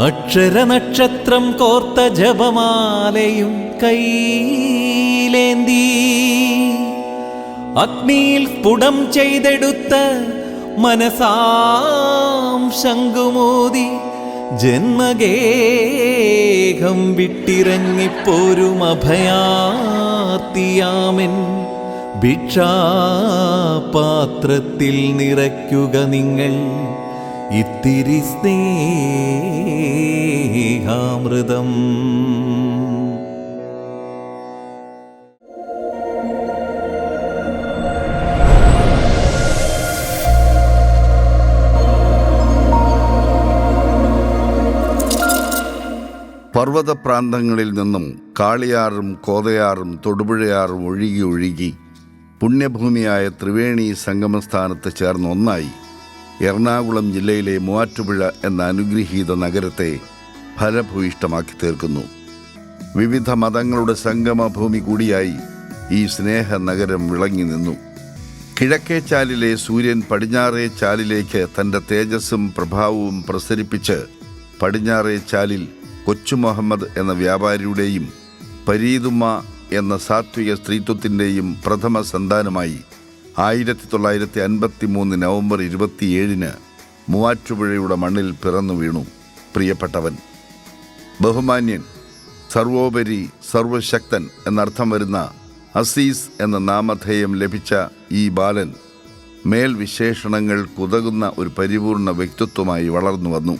അക്ഷരനക്ഷത്രം കോർത്ത ജപമാലയും കൈയിലേന്തി അഗ്നിയിൽ സ്ഫുടം ചെയ്തെടുത്ത മനസാം ശംഖുമോദി ജന്മഗേഹം വിട്ടിറങ്ങിപ്പോരും അഭയാർത്തിയാമൻ ഭിക്ഷാപാത്രത്തിൽ നിറയ്ക്കുക നിങ്ങൾ ഇത്തിരി സ്നേഹാമൃതം. പർവ്വതപ്രാന്തങ്ങളിൽ നിന്നും കാളിയാറും കോതയാറും തൊടുപുഴയാറും ഒഴുകി ഒഴുകി പുണ്യഭൂമിയായ ത്രിവേണി സംഗമസ്ഥാനത്ത് ചേർന്ന് ഒന്നായി എറണാകുളം ജില്ലയിലെ മൂവാറ്റുപുഴ എന്ന അനുഗ്രഹീത നഗരത്തെ ഫലഭൂയിഷ്ടമാക്കി തീർക്കുന്നു. വിവിധ മതങ്ങളുടെ സംഗമഭൂമി കൂടിയായി ഈ സ്നേഹ നഗരം വിളങ്ങി നിന്നു. കിഴക്കേ ചാലിലെ സൂര്യൻ പടിഞ്ഞാറേ ചാലിലേക്ക് തൻ്റെ തേജസ്സും പ്രഭാവവും പ്രസരിപ്പിച്ച് പടിഞ്ഞാറേ ചാലിൽ കൊച്ചു മുഹമ്മദ് എന്ന വ്യാപാരിയുടെയും പരീതുമ്മ എന്ന സാത്വിക സ്ത്രീത്വത്തിൻ്റെയും പ്രഥമ സന്താനമായി 1953 നവംബർ 27 മൂവാറ്റുപുഴയുടെ മണ്ണിൽ പിറന്നു വീണു. പ്രിയപ്പെട്ടവൻ, ബഹുമാന്യൻ, സർവോപരി സർവശക്തൻ എന്നർത്ഥം വരുന്ന അസീസ് എന്ന നാമധേയം ലഭിച്ച ഈ ബാലൻ മേൽവിശേഷണങ്ങൾക്കുതകുന്ന ഒരു പരിപൂർണ വ്യക്തിത്വമായി വളർന്നു വന്നു.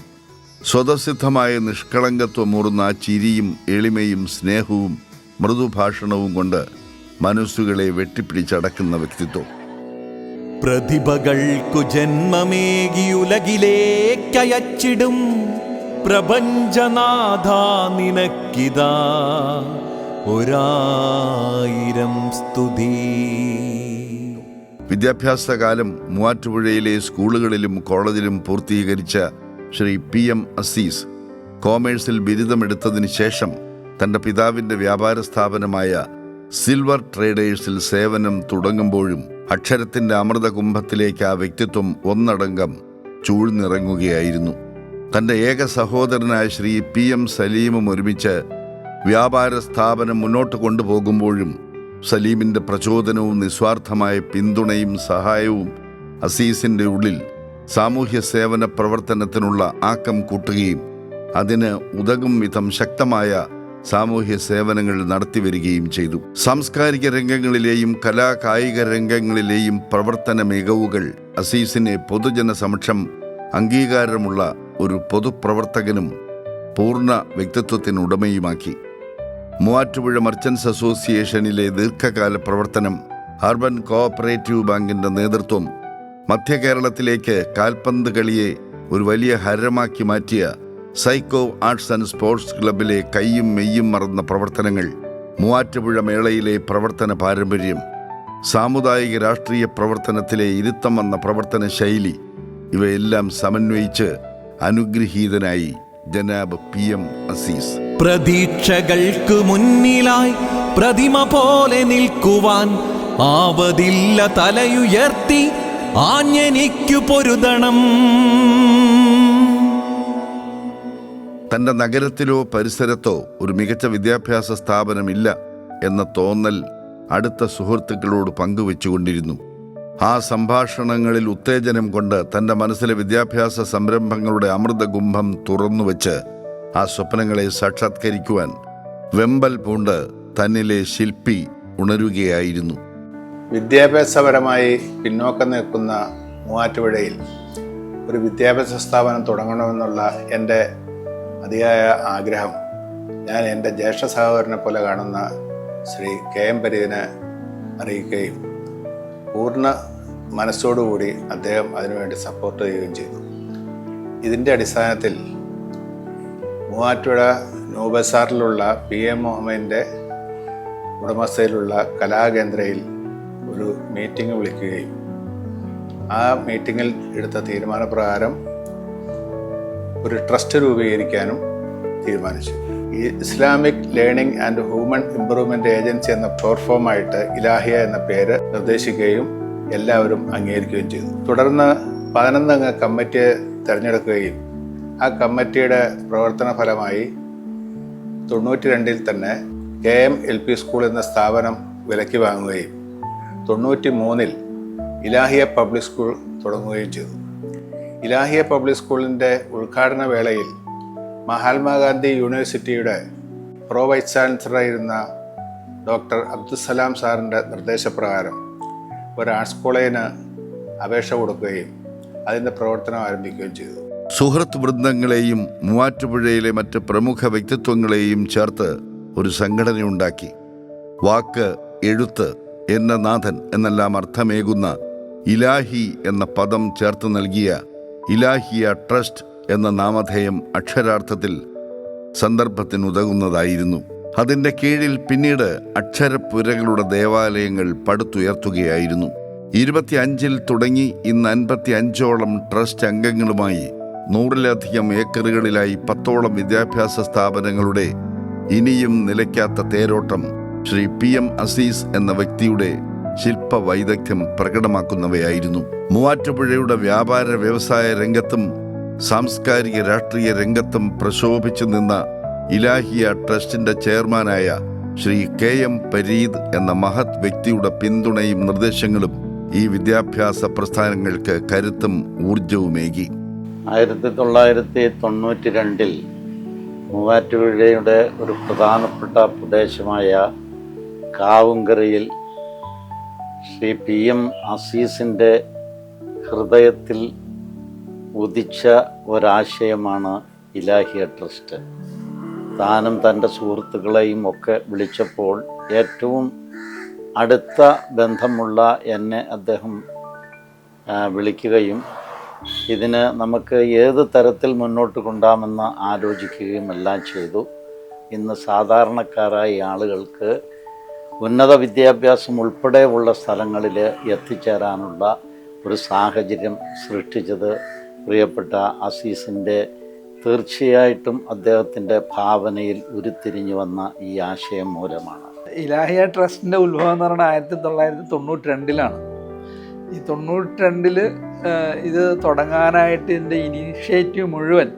സ്വതസിദ്ധമായ നിഷ്കളങ്കത്വമൂറുന്ന ചിരിയും എളിമയും സ്നേഹവും മൃദുഭാഷണവും കൊണ്ട് മനസ്സുകളെ വെട്ടിപ്പിടിച്ചടക്കുന്ന വ്യക്തിത്വം. പ്രതിഭകൾക്കു ജന്മമേകിയുലകിലേക്കയച്ചിടും പ്രപഞ്ചനാഥ നിനക്കിതാ 1000 സ്തുതി. വിദ്യാഭ്യാസകാലം മൂവാറ്റുപുഴയിലെ സ്കൂളുകളിലും കോളേജിലും പൂർത്തീകരിച്ച ശ്രീ PM അസീസ് കോമേഴ്സിൽ ബിരുദമെടുത്തതിന് ശേഷം തൻ്റെ പിതാവിൻ്റെ വ്യാപാര സ്ഥാപനമായ സിൽവർ ട്രേഡേഴ്സിൽ സേവനം തുടങ്ങുമ്പോഴും അക്ഷരത്തിൻ്റെ അമൃതകുംഭത്തിലേക്ക് ആ വ്യക്തിത്വം ഒന്നടങ്കം ചൂഴ്ന്നിറങ്ങുകയായിരുന്നു. തൻ്റെ ഏക സഹോദരനായ ശ്രീ PM സലീമും ഒരുമിച്ച് വ്യാപാര സ്ഥാപനം മുന്നോട്ട് കൊണ്ടുപോകുമ്പോഴും സലീമിൻ്റെ പ്രചോദനവും നിസ്വാർത്ഥമായ പിന്തുണയും സഹായവും അസീസിൻ്റെ ഉള്ളിൽ സാമൂഹ്യ സേവന പ്രവർത്തനത്തിനുള്ള ആക്കം കൂട്ടുകയും അതിന് ഉതകും വിധം ശക്തമായ സാമൂഹ്യ സേവനങ്ങൾ നടത്തിവരികയും ചെയ്തു. സാംസ്കാരിക രംഗങ്ങളിലെയും കലാകായിക രംഗങ്ങളിലെയും പ്രവർത്തന മികവുകൾ അസീസിനെ പൊതുജന സമക്ഷം അംഗീകാരമുള്ള ഒരു പൊതുപ്രവർത്തകനും പൂർണ്ണ വ്യക്തിത്വത്തിനുടമയുമാക്കി. മൂവാറ്റുപുഴ മർച്ചൻസ് അസോസിയേഷനിലെ ദീർഘകാല പ്രവർത്തനം, അർബൻ കോഓപ്പറേറ്റീവ് ബാങ്കിൻ്റെ നേതൃത്വം, മധ്യകേരളത്തിലേക്ക് കാൽപന്ത് കളിയെ ഒരു വലിയ ഹരമാക്കി മാറ്റിയ സൈക്കോ ആർട്സ് ആൻഡ് സ്പോർട്സ് ക്ലബിലെ കയ്യും മെയ്യും മറന്ന പ്രവർത്തനങ്ങൾ, മൂവാറ്റുപുഴ മേളയിലെ പ്രവർത്തന പാരമ്പര്യം, സാമുദായിക രാഷ്ട്രീയ പ്രവർത്തനത്തിലെ ഇരുത്തം വന്ന പ്രവർത്തന ശൈലി, ഇവയെല്ലാം സമന്വയിച്ച് അനുഗ്രഹീതനായി ജനാബ് PM അസീസ്. പ്രതീക്ഷകൾക്ക് മുന്നിലായി പ്രതിമ പോലെ നിൽക്കുവാൻ ആവതില്ല തലയുയർത്തി ആഞ്ഞെനിക്കു പൊരുതണം. തൻ്റെ നഗരത്തിലോ പരിസരത്തോ ഒരു മികച്ച വിദ്യാഭ്യാസ സ്ഥാപനമില്ല എന്ന തോന്നൽ അടുത്ത സുഹൃത്തുക്കളോട് പങ്കുവെച്ചുകൊണ്ടിരുന്നു. ആ സംഭാഷണങ്ങളിൽ ഉത്തേജനം കൊണ്ട് തൻ്റെ മനസ്സിലെ വിദ്യാഭ്യാസ സംരംഭങ്ങളുടെ അമൃതകുംഭം തുറന്നുവെച്ച് ആ സ്വപ്നങ്ങളെ സാക്ഷാത്കരിക്കുവാൻ വെമ്പൽ പൂണ്ട് തന്നിലെ ശില്പി ഉണരുകയായിരുന്നു. വിദ്യാഭ്യാസപരമായി പിന്നോക്കം നിൽക്കുന്ന മൂവാറ്റുപുഴയിൽ ഒരു വിദ്യാഭ്യാസ സ്ഥാപനം തുടങ്ങണമെന്നുള്ള എൻ്റെ അതിയായ ആഗ്രഹം ഞാൻ എൻ്റെ ജ്യേഷ്ഠ സഹോദരനെ പോലെ കാണുന്ന ശ്രീ KM പരീതിനെ അറിയിക്കുകയും പൂർണ്ണ മനസ്സോടുകൂടി അദ്ദേഹം അതിനുവേണ്ടി സപ്പോർട്ട് ചെയ്യുകയും ചെയ്തു. ഇതിൻ്റെ അടിസ്ഥാനത്തിൽ മൂവാറ്റുപുഴ ന്യൂ ബസാറിലുള്ള PM മുഹമ്മദിൻ്റെ ഉടമസ്ഥയിലുള്ള കലാകേന്ദ്രയിൽ ഒരു മീറ്റിംഗ് വിളിക്കുകയും ആ മീറ്റിങ്ങിൽ എടുത്ത തീരുമാനപ്രകാരം ഒരു ട്രസ്റ്റ് രൂപീകരിക്കാനും തീരുമാനിച്ചു. ഈ Islamic learning and human improvement agency എന്ന പ്ലാറ്റ്ഫോമായിട്ട് ഇലാഹിയ എന്ന പേര് നിർദ്ദേശിക്കുകയും എല്ലാവരും അംഗീകരിക്കുകയും ചെയ്തു. തുടർന്ന് 11 അംഗ കമ്മിറ്റിയെ തിരഞ്ഞെടുക്കുകയും ആ കമ്മിറ്റിയുടെ പ്രവർത്തന ഫലമായി 92 തന്നെ KMLP സ്കൂൾ എന്ന സ്ഥാപനം വിലയ്ക്ക് വാങ്ങുകയും 93 ഇലാഹിയ പബ്ലിക് സ്കൂൾ തുടങ്ങുകയും ചെയ്തു. ഇലാഹിയ പബ്ലിക് സ്കൂളിൻ്റെ ഉദ്ഘാടന വേളയിൽ മഹാത്മാഗാന്ധി യൂണിവേഴ്സിറ്റിയുടെ പ്രോ വൈസ് ചാൻസലറായിരുന്ന ഡോക്ടർ അബ്ദുസലാം സാറിൻ്റെ നിർദ്ദേശപ്രകാരം ഒരു ആർട്സ് കോളേജിന് അപേക്ഷ കൊടുക്കുകയും അതിൻ്റെ പ്രവർത്തനം ആരംഭിക്കുകയും ചെയ്തു. സുഹൃത്ത് വൃന്ദങ്ങളെയും മൂവാറ്റുപുഴയിലെ മറ്റ് പ്രമുഖ വ്യക്തിത്വങ്ങളെയും ചേർത്ത് ഒരു സംഘടനയുണ്ടാക്കി. വാക്ക്, എഴുത്ത്, എന്ന നാഥൻ എന്നെല്ലാം അർത്ഥമേകുന്ന ഇലാഹി എന്ന പദം ചേർത്ത് നൽകിയ ഇലാഹിയ ട്രസ്റ്റ് എന്ന നാമധേയം അക്ഷരാർത്ഥത്തിൽ സന്ദർഭത്തിനുതകുന്നതായിരുന്നു. അതിൻ്റെ കീഴിൽ പിന്നീട് അക്ഷരപ്പുരകളുടെ ദേവാലയങ്ങൾ പടുത്തുയർത്തുകയായിരുന്നു. 25 തുടങ്ങി ഇന്ന് 55ഓളം ട്രസ്റ്റ് അംഗങ്ങളുമായി 100-ലധികം ഏക്കറുകളിലായി 10ഓളം വിദ്യാഭ്യാസ സ്ഥാപനങ്ങളുടെ ഇനിയും നിലയ്ക്കാത്ത തേരോട്ടം ശ്രീ PM അസീസ് എന്ന വ്യക്തിയുടെ ശില്പവൈദഗ്ധ്യം പ്രകടമാക്കുന്നവയായിരുന്നു. മൂവാറ്റുപുഴയുടെ വ്യാപാര വ്യവസായ രംഗത്തും സാംസ്കാരിക രാഷ്ട്രീയ രംഗത്തും പ്രശോഭിച്ചു നിന്ന ഇലാഹിയ ട്രസ്റ്റിന്റെ ചെയർമാനായ ശ്രീ KM പരീദ് എന്ന മഹത് വ്യക്തിയുടെ പിന്തുണയും നിർദ്ദേശങ്ങളും ഈ വിദ്യാഭ്യാസ പ്രസ്ഥാനങ്ങൾക്ക് കരുത്തും ഊർജവുമേകി. 1992 മൂവാറ്റുപുഴയുടെ ഒരു പ്രധാനപ്പെട്ട പ്രദേശമായ കാവുങ്കരയിൽ ശ്രീ PM അസീസിൻ്റെ ഹൃദയത്തിൽ ഉദിച്ച ഒരാശയമാണ് ഇലാഹിയ ട്രസ്റ്റ്. താനും തൻ്റെ സുഹൃത്തുക്കളെയും ഒക്കെ വിളിച്ചപ്പോൾ ഏറ്റവും അടുത്ത ബന്ധമുള്ള എന്നെ അദ്ദേഹം വിളിക്കുകയും ഇതിന് നമുക്ക് ഏത് തരത്തിൽ മുന്നോട്ട് കൊണ്ടുപോകാമെന്ന് ആലോചിക്കുകയും എല്ലാം ചെയ്തു. ഇന്ന് സാധാരണക്കാരായ ആളുകൾക്ക് ഉന്നത വിദ്യാഭ്യാസം ഉൾപ്പെടെയുള്ള സ്ഥലങ്ങളിൽ എത്തിച്ചേരാനുള്ള ഒരു സാഹചര്യം സൃഷ്ടിച്ചത് പ്രിയപ്പെട്ട അസീസിൻ്റെ തീർച്ചയായിട്ടും അദ്ദേഹത്തിൻ്റെ ഭാവനയിൽ ഉരുത്തിരിഞ്ഞു വന്ന ഈ ആശയം മൂലമാണ്. ഇലാഹിയ ട്രസ്റ്റിൻ്റെ ഉത്ഭവം എന്ന് പറഞ്ഞാൽ 1992 ഈ 92 ഇത് തുടങ്ങാനായിട്ട് ഇതിൻ്റെ ഇനീഷ്യേറ്റീവ് മുഴുവൻ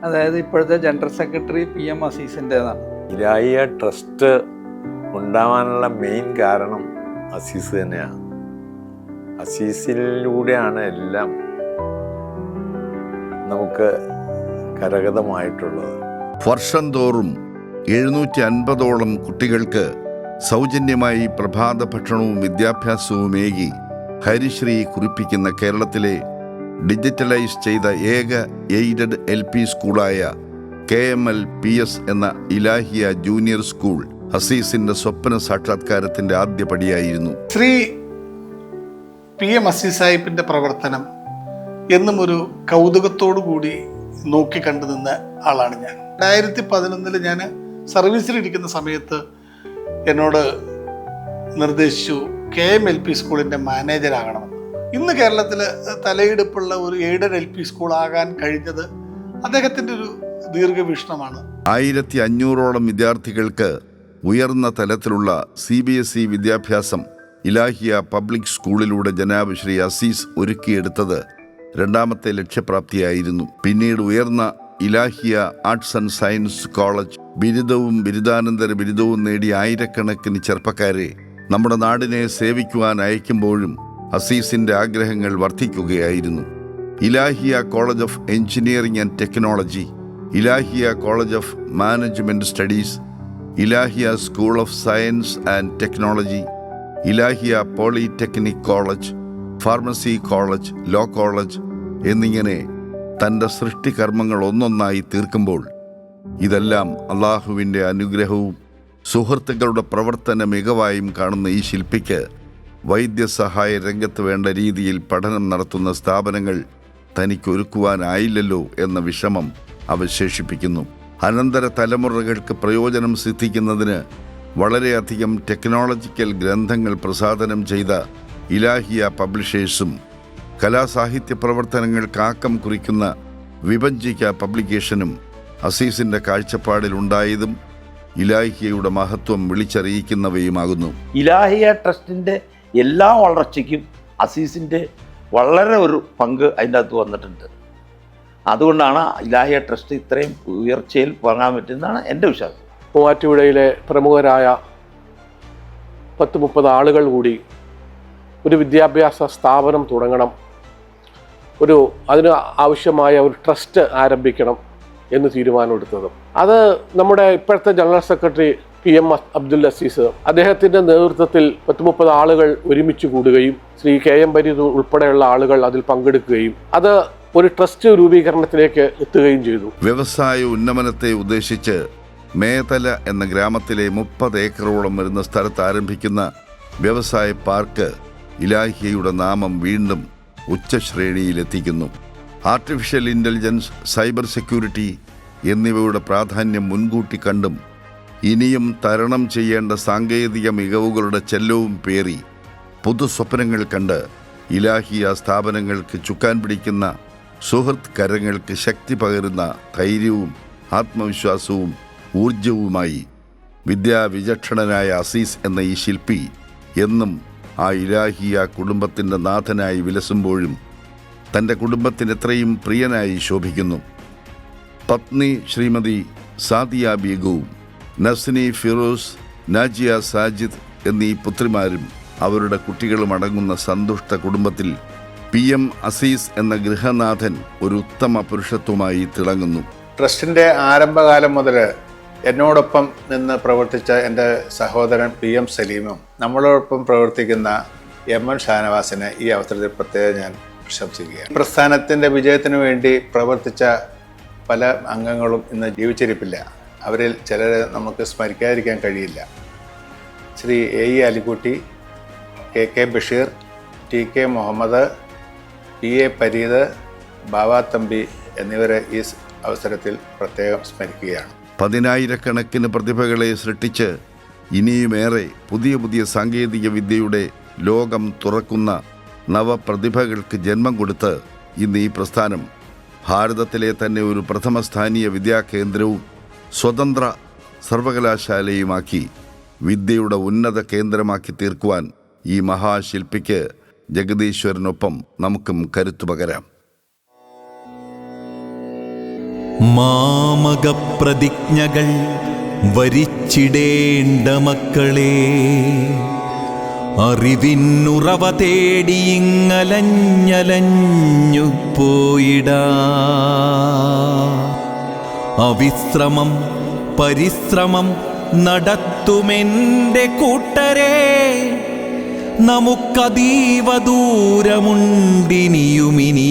അതായത് ഇപ്പോഴത്തെ general secretary PM അസീസിൻ്റെതാണ്. Ilahia trust ഉണ്ടാവാനുള്ള മെയിൻ കാരണം അസീസ് തന്നെയാണ്. അസീസിലൂടെയാണ് എല്ലാം നമുക്ക് കരഗതമായിട്ടുള്ളത്. വർഷം തോറും 750ഓളം കുട്ടികൾക്ക് സൗജന്യമായി പ്രഭാത ഭക്ഷണവും വിദ്യാഭ്യാസവുമേകി ഹരിശ്രീ കുറിപ്പിക്കുന്ന കേരളത്തിലെ ഡിജിറ്റലൈസ് ചെയ്ത ഏക എയ്ഡഡ് LP സ്കൂളായ KMLPS എന്ന ഇലാഹിയ ജൂനിയർ സ്കൂൾ അസീസിന്റെ സ്വപ്ന സാക്ഷാത്കാരത്തിന്റെ ആദ്യ പടിയായിരുന്നു. ശ്രീ PM അസീസ് സാഹിബിൻ്റെ പ്രവർത്തനം എന്നും ഒരു കൗതുകത്തോടു കൂടി നോക്കിക്കണ്ടു നിന്ന ആളാണ് ഞാൻ. 2011 ഞാൻ സർവീസിലിരിക്കുന്ന സമയത്ത് എന്നോട് നിർദ്ദേശിച്ചു KMLP സ്കൂളിൻ്റെ മാനേജരാകണമെന്ന്. ഇന്ന് കേരളത്തിൽ തലയെടുപ്പുള്ള ഒരു എയ്ഡഡ് LP സ്കൂൾ ആകാൻ കഴിഞ്ഞത് അദ്ദേഹത്തിൻ്റെ ഒരു ദീർഘവീക്ഷണമാണ്. 1500ഓളം വിദ്യാർത്ഥികൾക്ക് ഉയർന്ന തലത്തിലുള്ള CBSE വിദ്യാഭ്യാസം ഇലാഹിയ പബ്ലിക് സ്കൂളിലൂടെ ജനാബ് ശ്രീ അസീസ് ഒരുക്കിയെടുത്തത് രണ്ടാമത്തെ ലക്ഷ്യപ്രാപ്തിയായിരുന്നു. പിന്നീട് ഉയർന്ന Ilahia arts and science college ബിരുദവും ബിരുദാനന്തര ബിരുദവും നേടിയ ആയിരക്കണക്കിന് ചെറുപ്പക്കാരെ നമ്മുടെ നാടിനെ സേവിക്കുവാൻ അയക്കുമ്പോഴും അസീസിൻ്റെ ആഗ്രഹങ്ങൾ വർദ്ധിക്കുകയായിരുന്നു. Ilahia college of engineering and technology, Ilahia college of management studies, Ilahia school of science and technology, Ilahia polytechnic college, pharmacy college, law college എന്നിങ്ങനെ തൻ്റെ സൃഷ്ടികർമ്മങ്ങൾ ഒന്നൊന്നായി തീർക്കുമ്പോൾ ഇതെല്ലാം അള്ളാഹുവിൻ്റെ അനുഗ്രഹവും സുഹൃത്തുക്കളുടെ പ്രവർത്തന മികവായും കാണുന്ന ഈ ശില്പിക്ക് വൈദ്യസഹായ രംഗത്ത് വേണ്ട രീതിയിൽ പഠനം നടത്തുന്ന സ്ഥാപനങ്ങൾ തനിക്കൊരുക്കുവാനായില്ലല്ലോ എന്ന വിഷമം അവശേഷിപ്പിക്കുന്നു. അനന്തര തലമുറകൾക്ക് പ്രയോജനം സിദ്ധിക്കുന്നതിന് വളരെയധികം ടെക്നോളജിക്കൽ ഗ്രന്ഥങ്ങൾ പ്രസാധനം ചെയ്ത ഇലാഹിയ പബ്ലിഷേഴ്സും കലാസാഹിത്യ പ്രവർത്തനങ്ങൾക്ക് ആക്കം കുറിക്കുന്ന വിഭജിക്ക പബ്ലിക്കേഷനും അസീസിൻ്റെ കാഴ്ചപ്പാടിലുണ്ടായതും ഇലാഹിയയുടെ മഹത്വം വിളിച്ചറിയിക്കുന്നവയുമാകുന്നു. ഇലാഹിയ ട്രസ്റ്റിൻ്റെ എല്ലാ വളർച്ചയ്ക്കും അസീസിൻ്റെ വളരെ ഒരു പങ്ക് അതിൻ്റെ അകത്ത് വന്നിട്ടുണ്ട്. അതുകൊണ്ടാണ് ഇലാഹിയ ട്രസ്റ്റ് ഇത്രയും ഉയർച്ചയിൽ പോകാൻ പറ്റുന്നതാണ് എൻ്റെ വിശ്വാസം. മൂവാറ്റുപുഴയിലെ പ്രമുഖരായ 10-30 ആളുകൾ കൂടി ഒരു വിദ്യാഭ്യാസ സ്ഥാപനം തുടങ്ങണം, അതിന് ആവശ്യമായ ഒരു ട്രസ്റ്റ് ആരംഭിക്കണം എന്ന് തീരുമാനമെടുത്തത്. അത് നമ്മുടെ ഇപ്പോഴത്തെ general secretary PM Abdul Aziz അദ്ദേഹത്തിൻ്റെ നേതൃത്വത്തിൽ 10-30 ആളുകൾ ഒരുമിച്ച് കൂടുകയും ശ്രീ KM ബരീദ് ഉൾപ്പെടെയുള്ള ആളുകൾ അതിൽ പങ്കെടുക്കുകയും അത് ഒരു ട്രസ്റ്റ് രൂപീകരണത്തിലേക്ക് എത്തുകയും ചെയ്തു. വ്യവസായ ഉന്നമനത്തെ ഉദ്ദേശിച്ച് മേതല എന്ന ഗ്രാമത്തിലെ 30 ഏക്കറോളം വരുന്ന സ്ഥലത്ത് ആരംഭിക്കുന്ന വ്യവസായ പാർക്ക് ഇലാഹിയയുടെ നാമം വീണ്ടും ഉച്ചശ്രേണിയിലെത്തിക്കുന്നു. ആർട്ടിഫിഷ്യൽ ഇൻ്റലിജൻസ്, സൈബർ സെക്യൂരിറ്റി എന്നിവയുടെ പ്രാധാന്യം മുൻകൂട്ടി കണ്ടും ഇനിയും തരണം ചെയ്യേണ്ട സാങ്കേതിക മികവുകളുടെ ചെല്ലവും പേറി പുതുസ്വപ്നങ്ങൾ കണ്ട് ഇലാഹിയ സ്ഥാപനങ്ങൾക്ക് ചുക്കാൻ പിടിക്കുന്ന സുഹൃത്ത് കരങ്ങൾക്ക് ശക്തി പകരുന്ന ധൈര്യവും ആത്മവിശ്വാസവും ഊർജവുമായി വിദ്യാവിചക്ഷണനായ അസീസ് എന്ന ഈ ശില്പി എന്നും ആ ഇലാഹിയ കുടുംബത്തിൻ്റെ നാഥനായി വിലസുമ്പോഴും തൻ്റെ കുടുംബത്തിന് എത്രയും പ്രിയനായി ശോഭിക്കുന്നു. പത്നി ശ്രീമതി സാദിയ ബീഗവും നസ്നി ഫിറോസ്, നാജിയ സാജിദ് എന്നീ പുത്രിമാരും അവരുടെ കുട്ടികളും അടങ്ങുന്ന സന്തുഷ്ട കുടുംബത്തിൽ PM അസീസ് എന്ന ഗൃഹനാഥൻ ഒരു ഉത്തമ പുരുഷത്വമായി തിളങ്ങുന്നു. ട്രസ്റ്റിൻ്റെ ആരംഭകാലം മുതൽ എന്നോടൊപ്പം നിന്ന് പ്രവർത്തിച്ച എൻ്റെ സഹോദരൻ PM സലീമും നമ്മളോടൊപ്പം പ്രവർത്തിക്കുന്ന MN ഷാനവാസിനെ ഈ അവസരത്തിൽ പ്രത്യേകം ഞാൻ പ്രശംസിക്കുകയാണ്. പ്രസ്ഥാനത്തിൻ്റെ വിജയത്തിനു വേണ്ടി പ്രവർത്തിച്ച പല അംഗങ്ങളും ഇന്ന് ജീവിച്ചിരിപ്പില്ല. അവരിൽ ചിലരെ നമുക്ക് സ്മരിക്കാതിരിക്കാൻ കഴിയില്ല. Shri AE Alikutty, KK Basheer, TK Muhammad, PA Pareed, Baba Thampi എന്നിവരെ ഈ അവസരത്തിൽ പ്രത്യേകം സ്മരിക്കുകയാണ്. 10,000-കണക്കിന് പ്രതിഭകളെ സൃഷ്ടിച്ച് ഇനിയുമേറെ പുതിയ പുതിയ സാങ്കേതിക വിദ്യയുടെ ലോകം തുറക്കുന്ന നവപ്രതിഭകൾക്ക് ജന്മം കൊടുത്ത് ഇന്ന് ഈ പ്രസ്ഥാനം ഭാരതത്തിലെ തന്നെ ഒരു പ്രഥമസ്ഥാനീയ വിദ്യാകേന്ദ്രവും സ്വതന്ത്ര സർവകലാശാലയുമാക്കി വിദ്യയുടെ ഉന്നത കേന്ദ്രമാക്കി തീർക്കുവാൻ ഈ മഹാശില്പിക്ക് ജഗദീശ്വരനൊപ്പം നമുക്കും കരുത്തു പകരാം. മാമകപ്രതിജ്ഞകൾ വരിച്ചിടേണ്ട മക്കളെ, അറിവിന്നുറവ തേടിയിങ്ങലഞ്ഞലഞ്ഞു പോയിടാ. അവിശ്രമം പരിശ്രമം നടത്തുമെൻ്റെ കൂട്ടരെ, നമുക്കതീവ ദൂരമുണ്ടിനിയുമിനി